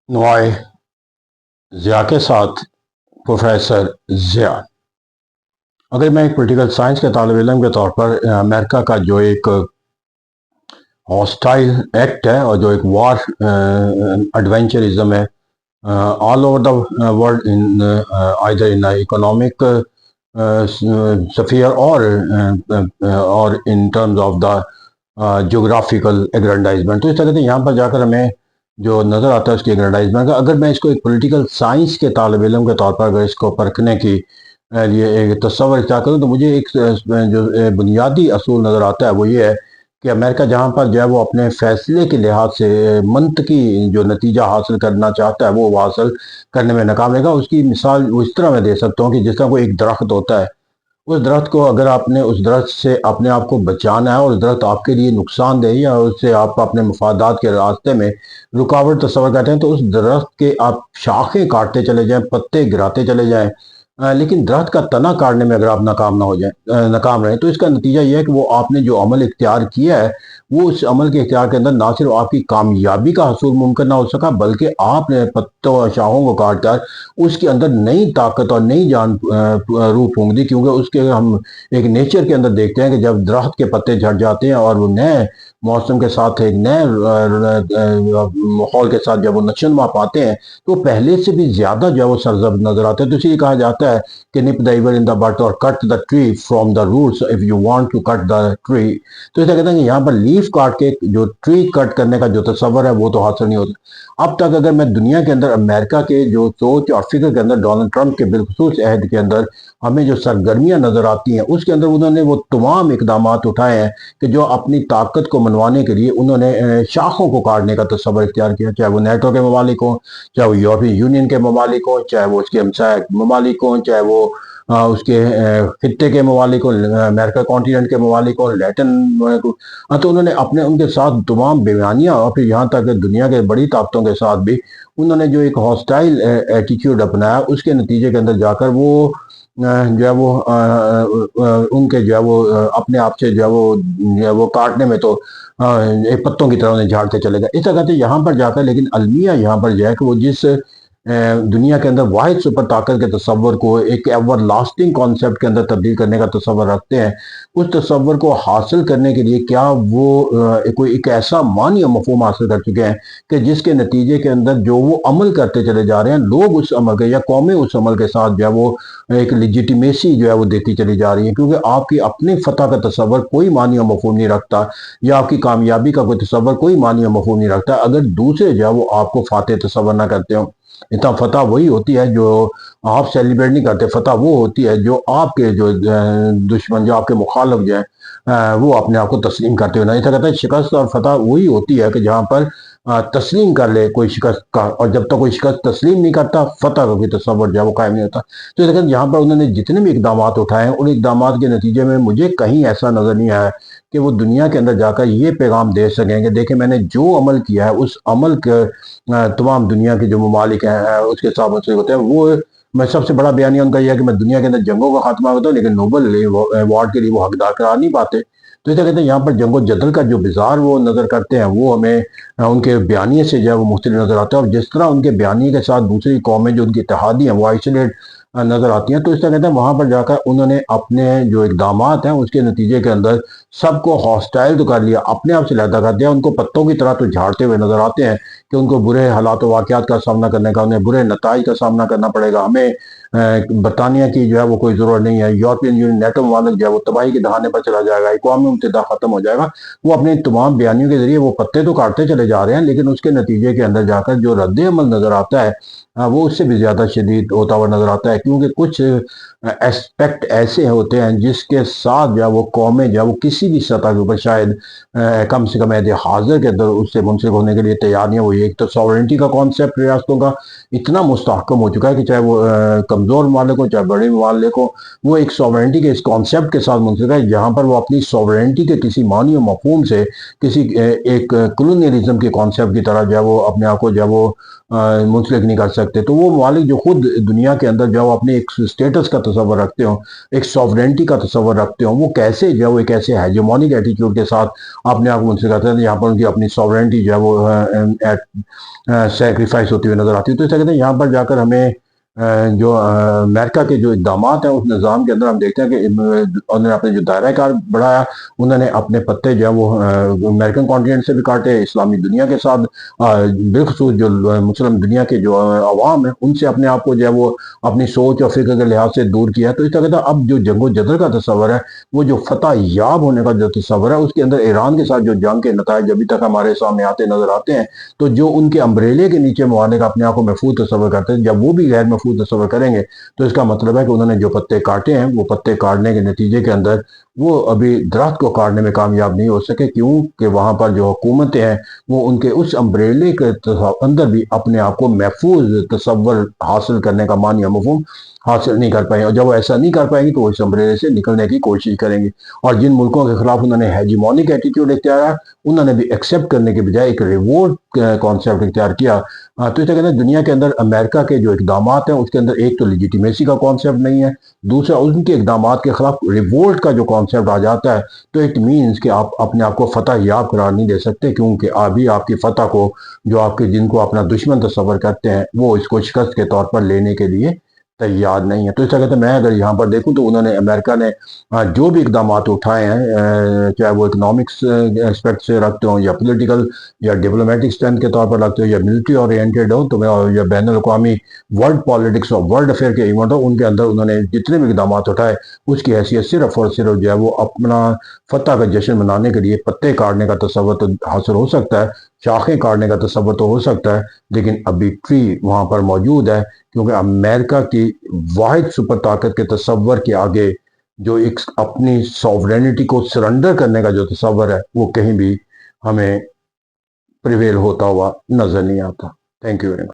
नवाए ज़िया के साथ प्रोफेसर ज़िया। अगर मैं एक पॉलिटिकल साइंस के तालिब इल्म के तौर पर अमेरिका का जो एक हॉस्टाइल एक्ट है और जो एक वॉर एडवेंचरिज्म है all over the world in either in economic sphere और in terms of the geographical aggrandisement. तो इस तरह से यहाँ पर जाकर हमें जो नज़र आता है उसकी एग्रेंडाइजमेंट का, अगर मैं इसको एक पॉलिटिकल साइंस के तालिब इल्म के तौर पर अगर इसको परखने की लिए एक तस्वर इख्तियार करूँ तो मुझे एक जो बुनियादी असूल नज़र आता है वो ये है कि अमेरिका जहाँ पर जो है वो अपने फैसले के लिहाज से मंतकी जो नतीजा हासिल करना चाहता है वो हासिल करने में नाकाम रहेगा। उसकी मिसाल वो इस तरह मैं दे सकता हूँ कि जिस तरह कोई एक दरख्त होता है, उस दरख्त को अगर आपने उस दरख्त से अपने आप को बचाना है और उस दरख्त आपके लिए नुकसानदेह या उससे आप अपने मफादात के रास्ते में रुकावट तस्वर करते हैं तो उस दरख्त के आप शाखें काटते चले जाएं, पत्ते गिराते चले जाएं, लेकिन दरख्त का तना काटने में अगर आप नाकाम ना हो जाए नाकाम रहे तो इसका नतीजा यह है कि वो आपने जो अमल इख्तियार किया है वो उस अमल के इख्तियार के अंदर ना सिर्फ आपकी कामयाबी का हसूल मुमकिन ना हो सका बल्कि आपने पत्तों और शाखों को काट कर उसके अंदर नई ताकत और नई जान रूह फूंक दी। क्योंकि उसके हम एक नेचर के अंदर देखते हैं कि जब दरख्त के पत्ते झड़ जाते हैं और वो नए मौसम के साथ एक नए माहौल के साथ जब वो नशोनुमा पाते हैं तो पहले से भी ज्यादा जो है वो सरजब नजर आते हैं। तो इसीलिए कहा जाता है कि nip the evil in the bud और cut the tree from the roots if you want to cut the tree. तो ऐसा कहते हैं कि यहाँ पर लीफ काट के जो ट्री कट करने का जो तस्वर है वो तो हासिल नहीं होता। अब तक अगर मैं दुनिया के अंदर अमेरिका के जो सोच और फिक्र के अंदर डोनाल्ड ट्रंप के बिलखसूस अहद के अंदर हमें जो सरगर्मियां नजर आती हैं उसके अंदर उन्होंने वो तमाम इकदाम उठाए हैं कि जो अपनी ताकत को मनवाने के लिए उन्होंने शाखों को काटने का तस्वर इख्तियार किया, चाहे वो नेटो के ममालिक हों, चाहे वो यूरोपियन यूनियन के ममालिक हों, चाहे वो उसके हमसाया ममालिक हों, चाहे वो उसके खत्े के ममालिक हों, अमेरिका कॉन्टिनेंट के ममालिक हों, लैटिन तो उन्होंने अपने उनके साथ तमाम बेमानियाँ और फिर यहाँ तक दुनिया के बड़ी ताकतों के साथ भी उन्होंने जो एक हॉस्टाइल एटीट्यूड अपनाया उसके नतीजे के अंदर जाकर वो जो है वो उनके जो है वो अपने आप से जो है वो काटने में तो एक पत्तों की तरह उन्हें झाड़ते चले गए। इस तरह से यहाँ पर जाकर लेकिन अलमिया यहाँ पर जो है कि वो जिस दुनिया के अंदर वाहिद सुपर ताकत के तस्वर को एक एवर लास्टिंग कॉन्सेप्ट के अंदर तब्दील करने का तस्वर रखते हैं, उस तस्वर को हासिल करने के लिए क्या वो कोई एक ऐसा मानी मफहूम हासिल कर चुके हैं कि जिसके नतीजे के अंदर जो वो अमल करते चले जा रहे हैं लोग उस अमल के या कौमें उस अमल के साथ जो है वो एक लिजिटिमेसी जो है वो देती चली जा रही है। क्योंकि आपकी अपनी फतह का तस्वर कोई मानी मफहूम नहीं रखता या आपकी कामयाबी का कोई तस्वर कोई मानी मफहूम नहीं रखता अगर दूसरे जो है वो आपको फातेह तस्वर ना करते हो। इतना फतह वही होती है जो आप सेलिब्रेट नहीं करते, फतह वो होती है जो आपके जो दुश्मन जो आपके मुखालफ जो है वो अपने आप को तस्लीम करते हुए ना। ऐसा कहता है शिकस्त और फतह वही होती है कि जहाँ पर तस्लीम कर ले कोई शिकस्त का, और जब तक कोई शिकस्त तस्लीम नहीं करता फतह का कोई तस्वर जो है वो कायम नहीं होता। तो इस यहाँ पर उन्होंने जितने भी इकदाम उठाए हैं उन इकदाम के नतीजे में मुझे कहीं ऐसा नजर नहीं आया कि वो दुनिया के अंदर जाकर ये पैगाम दे सकें कि देखें मैंने जो अमल किया है उस अमल के तमाम दुनिया के जो ममालिक हैं उसके साथ मुझसे होते हैं वो मैं सबसे बड़ा बयानिया उनका यह है कि मैं दुनिया के अंदर जंगों का खात्मा करता हूँ लेकिन नोबल अवार्ड के लिए वो हकदार करार नहीं पाते। तो इसे कहते हैं यहाँ पर जंगो जदल का जो बिजार वो नजर करते हैं वो हमें उनके बयानिए से जो है वो मुख्तलिफ नजर आता है और जिस तरह उनके बयानिए के साथ दूसरी कौमें जो उनकी इत्तेहादी हैं वो आइसोलेट नजर आती हैं। तो इस तरह कहते हैं वहां पर जाकर उन्होंने अपने जो इकदाम हैं उसके नतीजे के अंदर सबको हॉस्टाइल तो कर लिया, अपने आप से लहदा कर दिया, उनको पत्तों की तरह तो झाड़ते हुए नजर आते हैं कि उनको बुरे हालात वाकयात का सामना करने का, उन्हें बुरे नताइज का सामना करना पड़ेगा। हमें बरतानिया की जो है वो कोई जरूरत नहीं है, यूरोपियन यूनियन नेटो ममालिक जो है वो तबाही के दहाने पर चला जाएगा, अक़वाम मुत्तहिदा खत्म हो जाएगा। वो अपने तमाम बयानियों के जरिए वो पत्ते तो काटते चले जा रहे हैं लेकिन उसके नतीजे के अंदर जाकर जो रद्द अमल नजर आता है वो उससे भी ज्यादा शदीद होता हुआ नजर आता है। क्योंकि कुछ एस्पेक्ट ऐसे होते हैं जिसके साथ जो है वो कौमें जो है वो किसी भी सतह के ऊपर शायद कम से कम ऐसे हाजिर के अंदर उससे मुंसलिक होने के लिए तैयार नहीं हुई। एक तो सॉवरेंटी का कॉन्सेप्ट रियासतों का इतना मुस्तहकम हो चुका है कि चाहे वो कमज़ोर ममालिक हो चाहे बड़े ममालिक हो वो एक सॉवरेंटी के इस कॉन्सेप्ट के साथ मुंसलिक है जहाँ पर वो अपनी सॉवरेंटी के किसी मानी और मफहूम से किसी एक कॉलोनियलिज्म के कॉन्सेप्ट की तरह जो है वो अपने आप को जो है वो منسلک نہیں کر سکتے، تو وہ ممالک جو خود دنیا کے اندر جو اپنے ایک اسٹیٹس کا تصور رکھتے ہوں، ایک سوورنٹی کا تصور رکھتے ہوں، وہ کیسے جو ہے وہ ایک ایسے ہیجمونک ایٹیٹیوڈ کے ساتھ اپنے آپ کو منسلک کرتے ہیں، یہاں پر ان کی اپنی سوورنٹی جو ہے وہ سیکریفائس ہوتی ہوئی نظر آتی ہے۔ تو اس کہتے ہیں یہاں پر جا کر ہمیں جو امریکہ کے جو اقدامات ہیں اس نظام کے اندر ہم دیکھتے ہیں کہ انہوں نے اپنے جو دائرہ کار بڑھایا، انہوں نے اپنے پتے جو ہے وہ امریکن کانٹیننٹ سے بھی کاٹے، اسلامی دنیا کے ساتھ بالخصوص جو مسلم دنیا کے جو عوام ہیں ان سے اپنے آپ کو جو ہے وہ اپنی سوچ اور فکر کے لحاظ سے دور کیا۔ تو اس طرح اب جو جنگ و جدل کا تصور ہے، وہ جو فتح یاب ہونے کا جو تصور ہے، اس کے اندر ایران کے ساتھ جو جنگ کے نتائج ابھی تک ہمارے سامنے آتے نظر آتے ہیں، تو جو ان کے امبریلے کے نیچے ممالک اپنے آپ کو محفوظ تصور کرتے ہیں، جب وہ بھی غیر محفوظ تصور کریں گے تو اس کا مطلب ہے کہ انہوں نے جو پتے کاٹے ہیں، وہ پتے کاٹنے کے نتیجے کے اندر وہ ابھی درخت کو کاٹنے میں کامیاب نہیں ہو سکے، کیونکہ وہاں پر جو حکومتیں ہیں وہ ان کے اس امبریلے کے اندر بھی اپنے آپ کو محفوظ تصور حاصل کرنے کا معنی مفہوم حاصل نہیں کر پائیں، اور جب وہ ایسا نہیں کر پائیں گے تو وہ اس امبریلے سے نکلنے کی کوشش کریں گے، اور جن ملکوں کے خلاف انہوں نے ہیجیمونک ایٹیٹیوڈ اختیار، انہوں نے بھی ایکسیپٹ کرنے کے بجائے ایک ریوولٹ کانسیپٹ اختیار کیا۔ تو اس کہتے ہیں دنیا کے اندر امریکہ کے جو اقدامات ہیں اس کے اندر ایک تو لیجیٹیمیسی کا کانسیپٹ نہیں ہے، دوسرا ان کے اقدامات کے خلاف ریوولٹ کا جو کانسیپٹ آ جاتا ہے، تو اٹ مینز کہ آپ اپنے آپ کو فتح یاب قرار نہیں دے سکتے، کیونکہ ابھی آپ کی فتح کو جو آپ کے جن کو اپنا دشمن تصور کرتے ہیں وہ اس کو شکست کے طور پر لینے کے لیے تیار نہیں ہے۔ تو اس طرح کہتے ہیں میں اگر یہاں پر دیکھوں تو انہوں نے امریکہ نے جو بھی اقدامات اٹھائے ہیں، چاہے وہ اکنامکس اسپیکٹ سے رکھتے ہوں یا پولیٹیکل یا ڈپلومیٹک اسٹرینتھ کے طور پر رکھتے ہو یا ملٹری اورینٹیڈ ہو، تو یا بین الاقوامی ورلڈ پالیٹکس اور ورلڈ افیئر کے ایونٹ ہو، ان کے اندر انہوں نے جتنے بھی اقدامات اٹھائے اس کی حیثیت صرف اور صرف جو ہے وہ اپنا فتح کا جشن منانے کے لیے پتے کاٹنے کا تصور تو حاصل ہو سکتا ہے، شاخیں کاٹنے کا تصور تو ہو سکتا ہے، لیکن ابھی ٹری وہاں پر موجود ہے، کیونکہ امریکہ کی واحد سپر طاقت کے تصور کے آگے جو ایک اپنی سوورینٹی کو سرنڈر کرنے کا جو تصور ہے وہ کہیں بھی ہمیں پریویل ہوتا ہوا نظر نہیں آتا۔ Thank you very much.